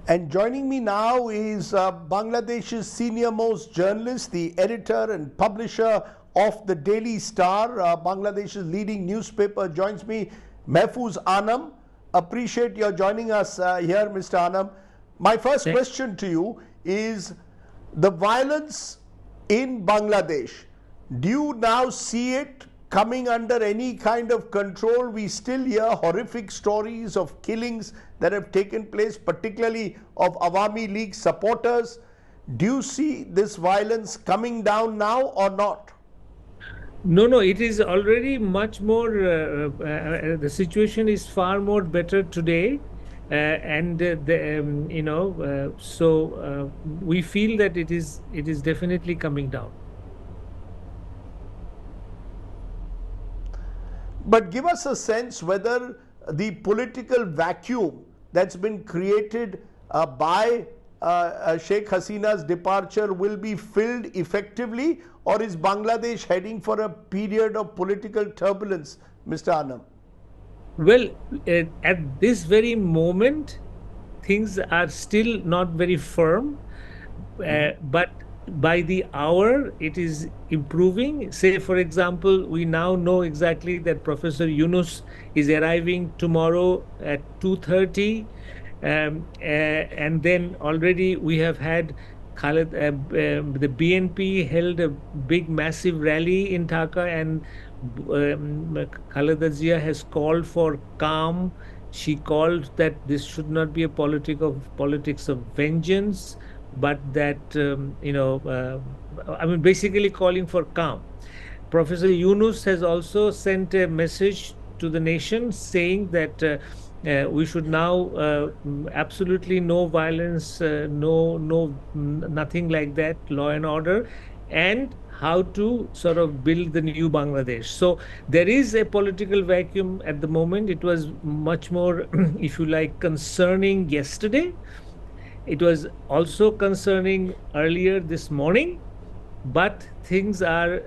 And joining me now is Bangladesh's senior most journalist, the editor and publisher of the Daily Star, Bangladesh's leading newspaper. Joins me, Mahfuz Anam. Appreciate your joining us here, Mr. Anam. My first question to you is the violence in Bangladesh. Do you now see it coming under any kind of control? We still hear horrific stories of killings that have taken place, particularly of Awami League supporters. Do you see this violence coming down now or not? No, it is already much more, the situation is far more better today. We feel that it is definitely coming down. But give us a sense whether the political vacuum that's been created by Sheikh Hasina's departure will be filled effectively, or is Bangladesh heading for a period of political turbulence, Mr. Anam? Well, at this very moment, things are still not very firm, but by the hour it is improving. Say, for example, we now know exactly that Professor Yunus is arriving tomorrow at 2:30, and then already we have had the BNP held a big massive rally in Dhaka, and Khaleda Zia has called for calm. She called that this should not be a politics of vengeance, but that basically calling for calm. Professor Yunus has also sent a message to the nation saying that we should now absolutely no violence, nothing like that, law and order, and how to sort of build the new Bangladesh. So there is a political vacuum at the moment. It was much more, if you like, concerning yesterday. It was also concerning earlier this morning, but things are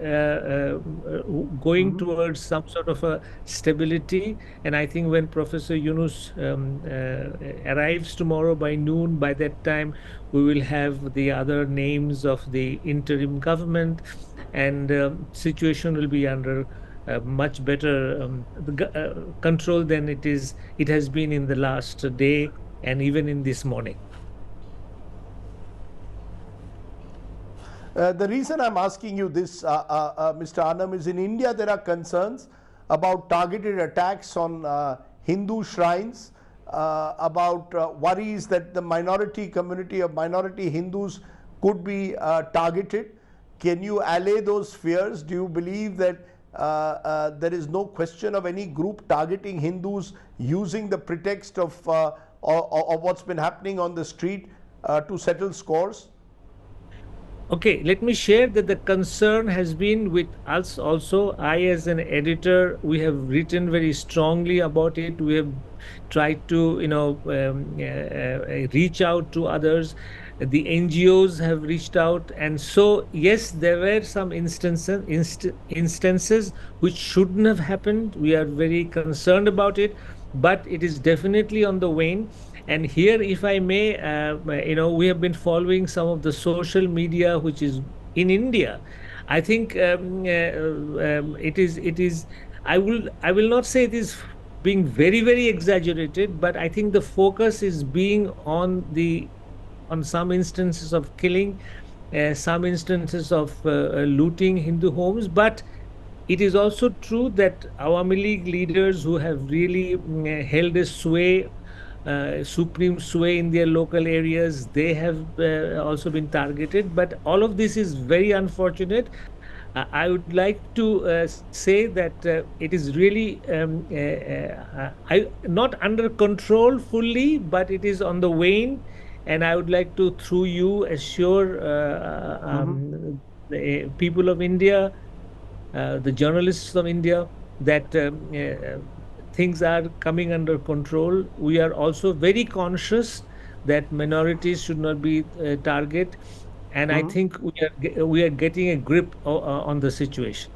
going towards some sort of a stability. And I think when Professor Yunus arrives tomorrow by noon, by that time we will have the other names of the interim government, and situation will be under much better control than it has been in the last day and even in this morning. The reason I'm asking you this, Mr. Anam, is in India there are concerns about targeted attacks on Hindu shrines, about worries that the minority community of minority Hindus could be targeted. Can you allay those fears? Do you believe that there is no question of any group targeting Hindus using the pretext of what's been happening on the street to settle scores? Okay, let me share that the concern has been with us also. I, as an editor, we have written very strongly about it. We have tried to, reach out to others. The NGOs have reached out, and so yes, there were some instances which shouldn't have happened. We are very concerned about it, but it is definitely on the wane. And here, if I may, we have been following some of the social media which is in India. I think it is. I will not say it is being very, very exaggerated, but I think the focus is being on some instances of killing, some instances of looting Hindu homes, but it is also true that Awami League leaders who have really held a supreme sway in their local areas, they have also been targeted. But all of this is very unfortunate. I would like to say that it is really not under control fully, but it is on the wane. And I would like to, through you, assure the people of India, the journalists of India, that things are coming under control. We are also very conscious that minorities should not be a target, and I think we are getting a grip on the situation.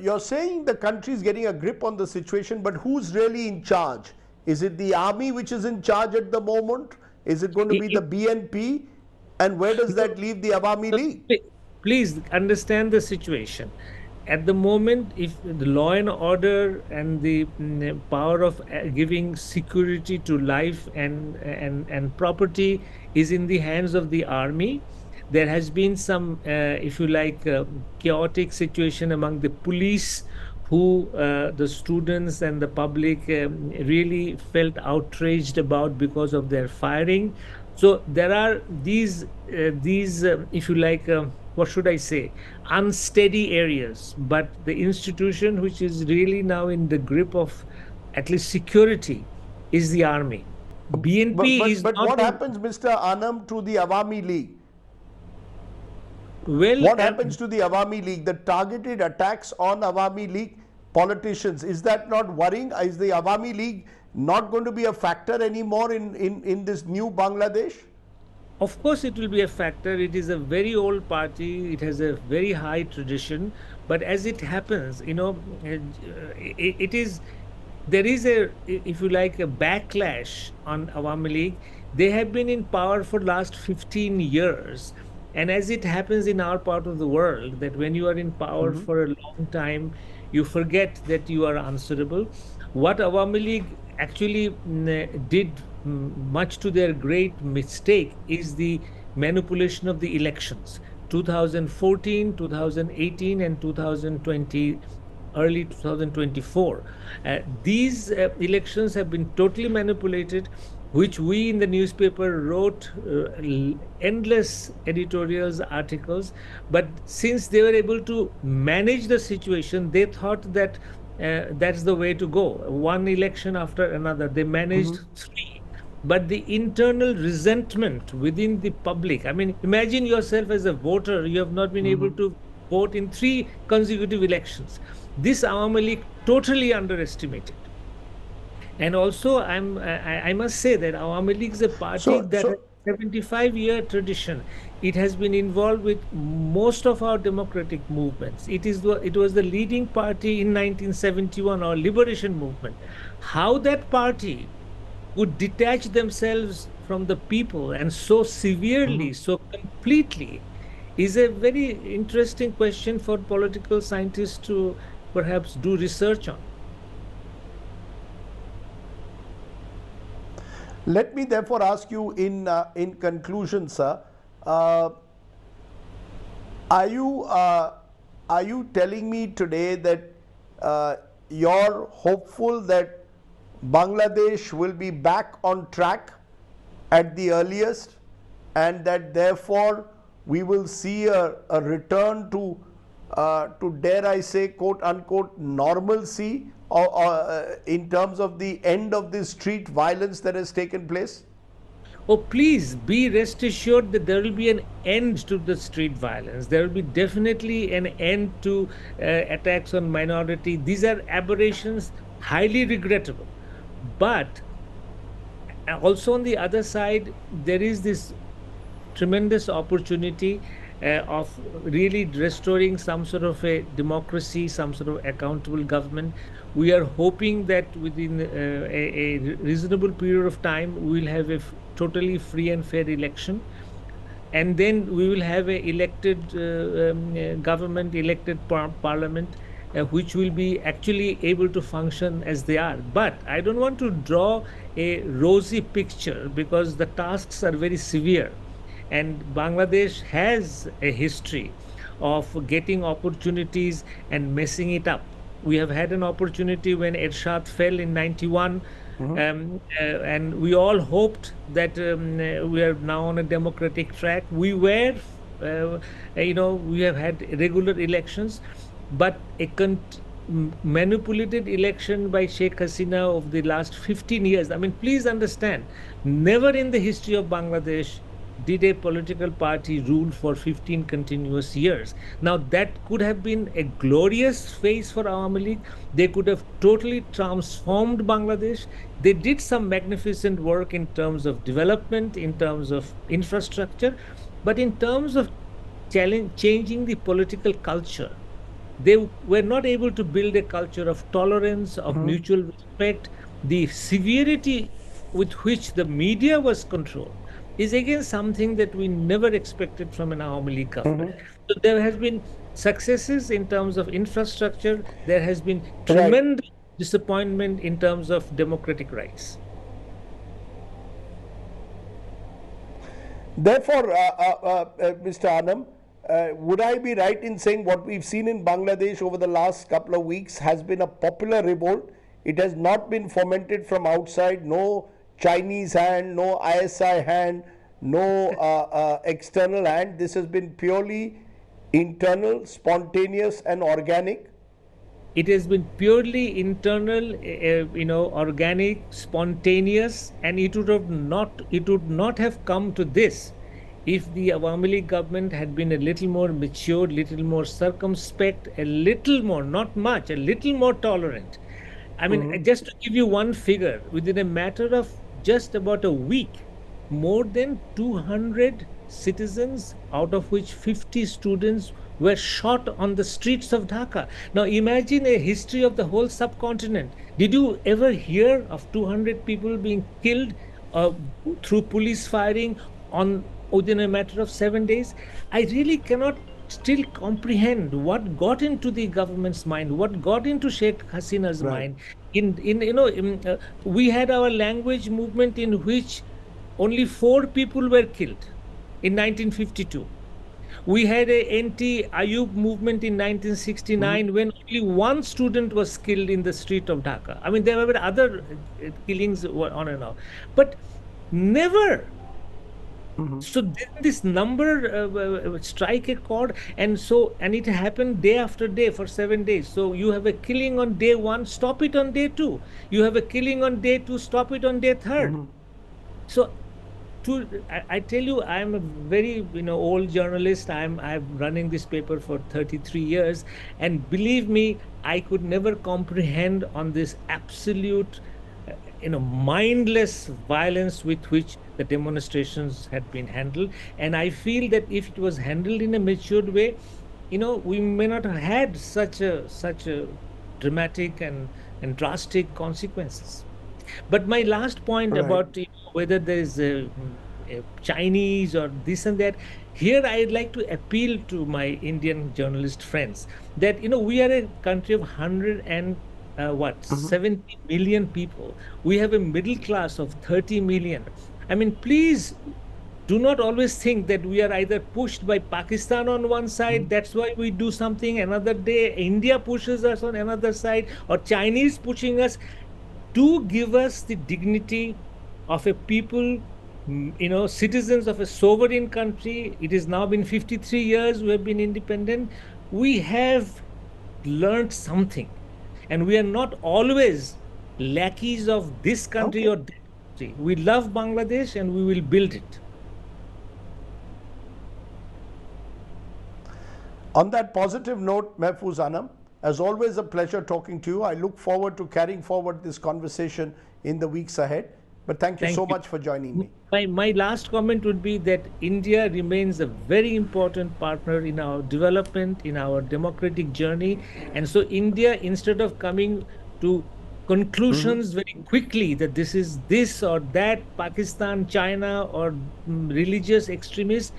You're saying the country is getting a grip on the situation, but who's really in charge? Is it the army which is in charge at the moment? Is it going to be the BNP? And where does that leave the Awami So, League? please understand the situation. At the moment, if the law and order and the power of giving security to life and property is in the hands of the army, there has been some, if you like, chaotic situation among the police, who the students and the public really felt outraged about because of their firing. So there are these if you like, what should I say, unsteady areas. But the institution which is really now in the grip of at least security is the army. BNP is But not what in, happens, Mr. Anam, to the Awami League? well. What happens to the Awami League? The targeted attacks on Awami League politicians, is that not worrying? Is the Awami League not going to be a factor anymore in this new Bangladesh? Of course, it will be a factor. It is a very old party. It has a very high tradition. But as it happens, it is, there is a, if you like, a backlash on Awami League. They have been in power for last 15 years. And as it happens in our part of the world, that when you are in power for a long time, you forget that you are answerable. What Awami League actually did, much to their great mistake, is the manipulation of the elections. 2014, 2018, and 2020, early 2024. These elections have been totally manipulated, which we in the newspaper wrote endless editorials, articles. But since they were able to manage the situation, they thought that that's the way to go. One election after another, they managed three. But the internal resentment within the public, I mean, imagine yourself as a voter, you have not been able to vote in 3 consecutive elections. This Awami League totally underestimated. And also, I must say that Awami League is a party that has 75-year tradition. It has been involved with most of our democratic movements. It was the leading party in 1971, our liberation movement. How that party would detach themselves from the people and so severely, so completely, is a very interesting question for political scientists to perhaps do research on. Let me therefore ask you in conclusion, sir, are you telling me today that you're hopeful that Bangladesh will be back on track at the earliest, and that therefore we will see a return to dare I say, quote unquote, normalcy, or in terms of the end of this street violence that has taken place? Oh, please be rest assured that there will be an end to the street violence. There will be definitely an end to attacks on minority. These are aberrations, highly regrettable. But also on the other side, there is this tremendous opportunity of really restoring some sort of a democracy, some sort of accountable government. We are hoping that within a reasonable period of time, we will have a totally free and fair election. And then we will have a elected government, elected parliament, which will be actually able to function as they are. But I don't want to draw a rosy picture, because the tasks are very severe. And Bangladesh has a history of getting opportunities and messing it up. We have had an opportunity when Ershad fell in 91, and we all hoped that we are now on a democratic track. We were, we have had regular elections, but a manipulated election by Sheikh Hasina of the last 15 years. I mean, please understand, never in the history of Bangladesh did a political party rule for 15 continuous years. Now, that could have been a glorious phase for Awami League. They could have totally transformed Bangladesh. They did some magnificent work in terms of development, in terms of infrastructure, but in terms of changing the political culture, They were not able to build a culture of tolerance, of mutual respect. The severity with which the media was controlled is again something that we never expected from an Awami League government. So there has been successes in terms of infrastructure. There has been Right. tremendous disappointment in terms of democratic rights. Therefore, Mr. Anam, would I be right in saying what we've seen in Bangladesh over the last couple of weeks has been a popular revolt? It has not been fomented from outside, no Chinese hand, no ISI hand, no external hand. This has been purely internal, spontaneous, and organic. It has been purely internal, organic, spontaneous, and it would not have come to this if the Awami League government had been a little more mature, little more circumspect, a little more, not much, a little more tolerant. I mean, just to give you one figure, within a matter of just about a week, more than 200 citizens, out of which 50 students, were shot on the streets of Dhaka. Now, imagine a history of the whole subcontinent. Did you ever hear of 200 people being killed through police firing on within a matter of 7 days? I really cannot still comprehend what got into the government's mind, what got into Sheikh Hasina's Right. mind. We had our language movement in which only 4 people were killed in 1952. We had a anti-Ayub movement in 1969 when only one student was killed in the street of Dhaka. I mean, there were other killings on and off, but never. So then this number strike a chord, and it happened day after day for 7 days. So you have a killing on day one, stop it on day two. You have a killing on day two, stop it on day third. So I tell you, I'm a very old journalist. I'm running this paper for 33 years, and believe me, I could never comprehend on this absolute mindless violence with which the demonstrations had been handled. And I feel that if it was handled in a matured way, we may not have had such a dramatic and drastic consequences. But my last point Right. about whether there is a Chinese or this and that, here I'd like to appeal to my Indian journalist friends that we are a country of 70 million people. We have a middle class of 30 million. I mean, please do not always think that we are either pushed by Pakistan on one side, that's why we do something, another day India pushes us on another side, or Chinese pushing us. Do give us the dignity of a people, citizens of a sovereign country. It has now been 53 years we have been independent. We have learned something, and we are not always lackeys of this country Okay. or that country. We love Bangladesh and we will build it. On that positive note, Mahfuz Anam, as always, a pleasure talking to you. I look forward to carrying forward this conversation in the weeks ahead. But thank you Thank so you. much for joining me. My last comment would be that India remains a very important partner in our development, in our democratic journey. And so India, instead of coming to conclusions very quickly that this is this or that, Pakistan, China, or religious extremists,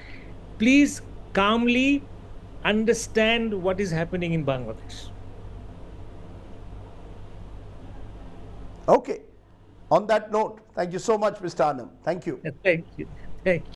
please calmly understand what is happening in Bangladesh. Okay. On that note, thank you so much, Mr. Anam. Thank you. Thank you. Thank you.